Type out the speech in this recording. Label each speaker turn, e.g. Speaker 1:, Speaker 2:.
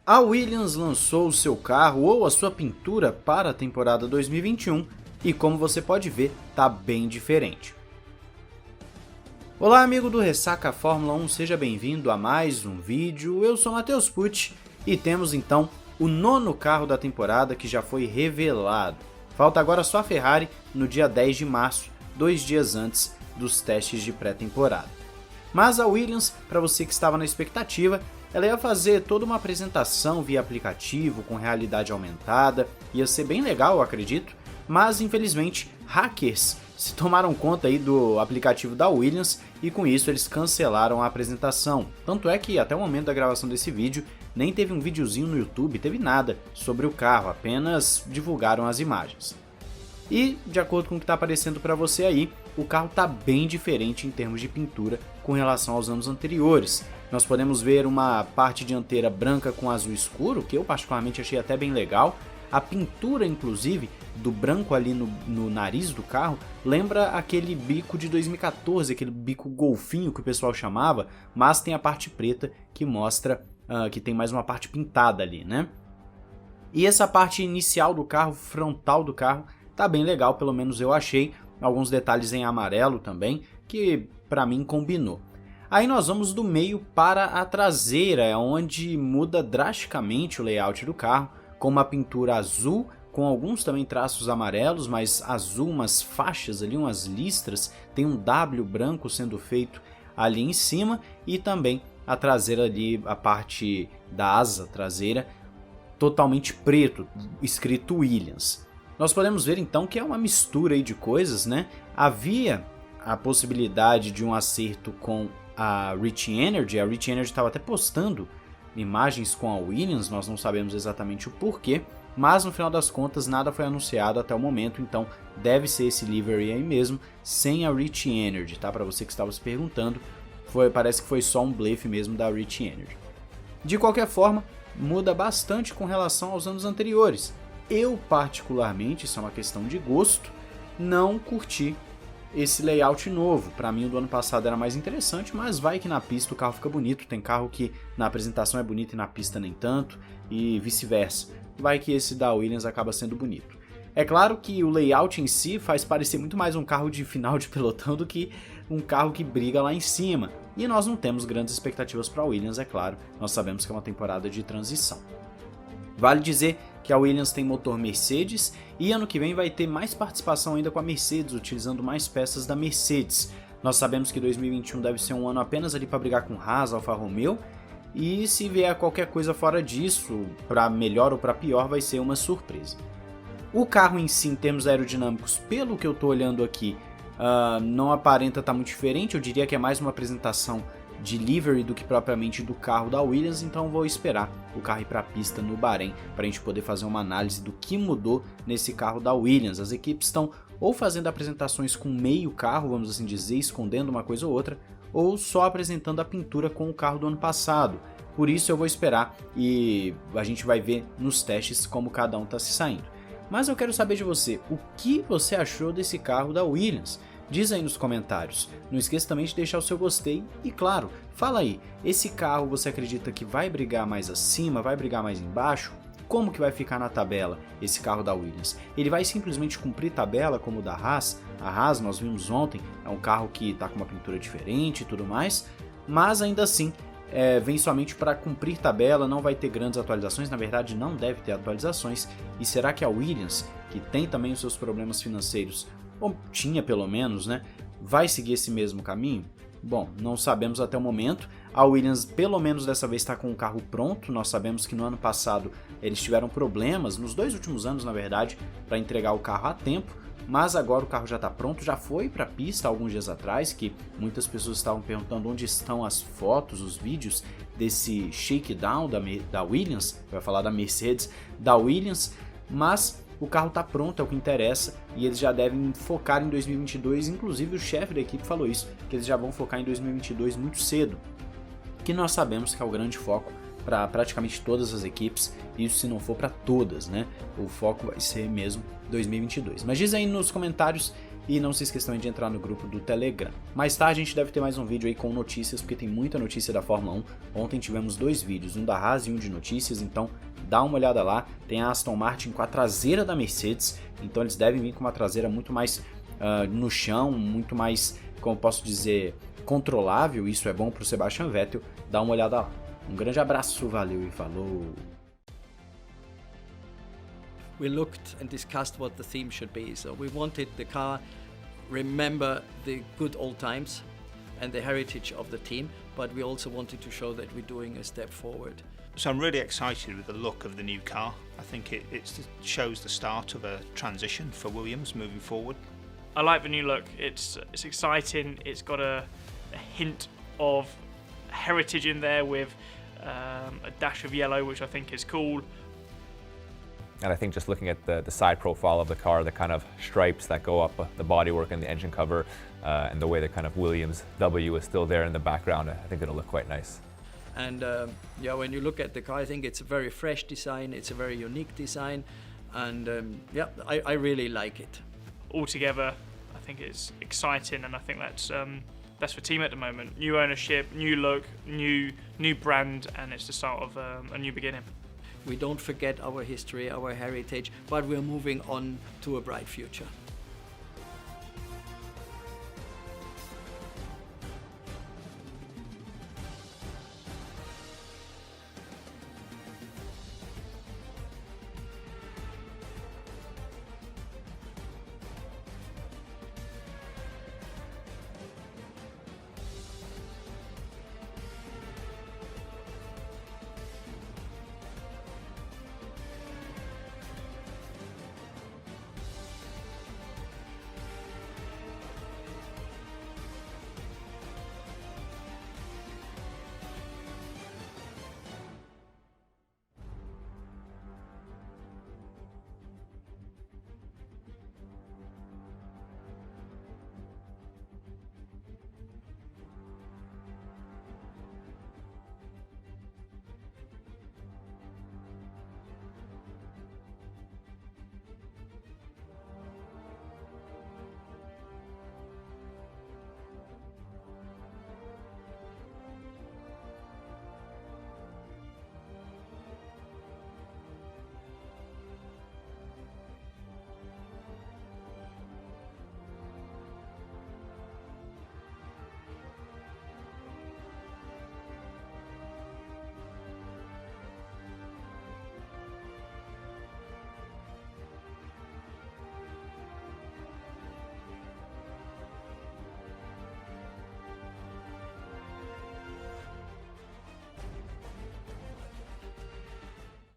Speaker 1: A Williams lançou o seu carro ou a sua pintura para a temporada 2021 e, como você pode ver, tá bem diferente. Olá, amigo do Ressaca Fórmula 1, seja bem-vindo a mais um vídeo. Eu sou Matheus Pucci e temos então o nono carro da temporada que já foi revelado. Falta agora só a Ferrari no dia 10 de março, 2 dias antes dos testes de pré-temporada. Mas a Williams, para você que estava na expectativa, ela ia fazer toda uma apresentação via aplicativo, com realidade aumentada, ia ser bem legal, eu acredito, mas infelizmente hackers se tomaram conta aí do aplicativo da Williams e com isso eles cancelaram a apresentação. Tanto é que até o momento da gravação desse vídeo nem teve um videozinho no YouTube, teve nada sobre o carro, apenas divulgaram as imagens. E, de acordo com o que está aparecendo para você aí, o carro está bem diferente em termos de pintura com relação aos anos anteriores. Nós podemos ver uma parte dianteira branca com azul escuro, que eu particularmente achei até bem legal. A pintura, inclusive, do branco ali no nariz do carro, lembra aquele bico de 2014, aquele bico golfinho que o pessoal chamava, mas tem a parte preta que mostra que tem mais uma parte pintada ali, né? E essa parte inicial do carro, frontal do carro, tá bem legal, pelo menos eu achei. Alguns detalhes em amarelo também, que pra mim combinou. Aí nós vamos do meio para a traseira, onde muda drasticamente o layout do carro, com uma pintura azul, com alguns também traços amarelos, mas azul, umas faixas ali, umas listras, tem um W branco sendo feito ali em cima, e também a traseira ali, a parte da asa traseira, totalmente preto, escrito Williams. Nós podemos ver então que é uma mistura aí de coisas, né? Havia a possibilidade de um acerto com a Rich Energy estava até postando imagens com a Williams, nós não sabemos exatamente o porquê, mas no final das contas nada foi anunciado até o momento, então deve ser esse livery aí mesmo, sem a Rich Energy, tá? Para você que estava se perguntando, parece que foi só um blefe mesmo da Rich Energy. De qualquer forma, muda bastante com relação aos anos anteriores. Eu particularmente, isso é uma questão de gosto, não curti esse layout novo. Para mim o do ano passado era mais interessante, mas vai que na pista o carro fica bonito, tem carro que na apresentação é bonito e na pista nem tanto, e vice-versa. Vai que esse da Williams acaba sendo bonito. É claro que o layout em si faz parecer muito mais um carro de final de pelotão do que um carro que briga lá em cima. E nós não temos grandes expectativas para a Williams, é claro, nós sabemos que é uma temporada de transição. Vale dizer que a Williams tem motor Mercedes e ano que vem vai ter mais participação ainda com a Mercedes, utilizando mais peças da Mercedes. Nós sabemos que 2021 deve ser um ano apenas ali para brigar com Haas, Alfa Romeo, e se vier qualquer coisa fora disso, para melhor ou para pior, vai ser uma surpresa. O carro em si, em termos aerodinâmicos, pelo que eu estou olhando aqui, não aparenta estar muito diferente, eu diria que é mais uma apresentação de livery do que propriamente do carro da Williams, então vou esperar o carro ir para a pista no Bahrein para a gente poder fazer uma análise do que mudou nesse carro da Williams. As equipes estão ou fazendo apresentações com meio carro, vamos assim dizer, escondendo uma coisa ou outra, ou só apresentando a pintura com o carro do ano passado. Por isso eu vou esperar e a gente vai ver nos testes como cada um está se saindo. Mas eu quero saber de você, o que você achou desse carro da Williams? Diz aí nos comentários. Não esqueça também de deixar o seu gostei e, claro, fala aí, esse carro você acredita que vai brigar mais acima, vai brigar mais embaixo? Como que vai ficar na tabela esse carro da Williams? Ele vai simplesmente cumprir tabela como o da Haas? A Haas, nós vimos ontem, é um carro que está com uma pintura diferente e tudo mais, mas ainda assim vem somente para cumprir tabela, não vai ter grandes atualizações, na verdade não deve ter atualizações. E será que a Williams, que tem também os seus problemas financeiros, ou tinha pelo menos, né, vai seguir esse mesmo caminho? Bom, não sabemos até o momento. A Williams pelo menos dessa vez está com o carro pronto. Nós sabemos que no ano passado eles tiveram problemas, nos 2 últimos anos na verdade, para entregar o carro a tempo, mas agora o carro já está pronto, já foi para a pista alguns dias atrás, que muitas pessoas estavam perguntando onde estão as fotos, os vídeos desse shakedown da Williams, vai falar da Mercedes, da Williams, mas o carro está pronto, é o que interessa, e eles já devem focar em 2022, inclusive o chefe da equipe falou isso, que eles já vão focar em 2022 muito cedo, que nós sabemos que é o grande foco para praticamente todas as equipes, isso se não for para todas, né? O foco vai ser mesmo 2022. Mas diz aí nos comentários E não se esqueçam de entrar no grupo do Telegram. Mais tarde a gente deve ter mais um vídeo aí com notícias, porque tem muita notícia da Fórmula 1. Ontem tivemos 2 vídeos, um da Haas e um de notícias, então dá uma olhada lá. Tem a Aston Martin com a traseira da Mercedes, então eles devem vir com uma traseira muito mais no chão, muito mais, como posso dizer, controlável. Isso é bom para o Sebastian Vettel. Dá uma olhada lá. Um grande abraço, valeu e falou!
Speaker 2: We looked and discussed what the theme should be. So we wanted the car remember the good old times and the heritage of the team, but we also wanted to show that we're doing a step forward.
Speaker 3: So I'm really excited with the look of the new car. I think it shows the start of a transition for Williams moving forward.
Speaker 4: I like the new look. It's exciting. It's got a hint of heritage in there with a dash of yellow, which I think is cool.
Speaker 5: And I think just looking at the side profile of the car, the kind of stripes that go up the bodywork and the engine cover, and the way the kind of Williams W is still there in the background, I think it'll look quite nice.
Speaker 2: And yeah, when you look at the car, I think it's a very fresh design. It's a very unique design, and yeah, I really like it.
Speaker 4: Altogether, I think it's exciting, and I think that's the team at the moment. New ownership, new look, new brand, and it's the start of a new beginning.
Speaker 2: We don't forget our history, our heritage, but we're moving on to a bright future.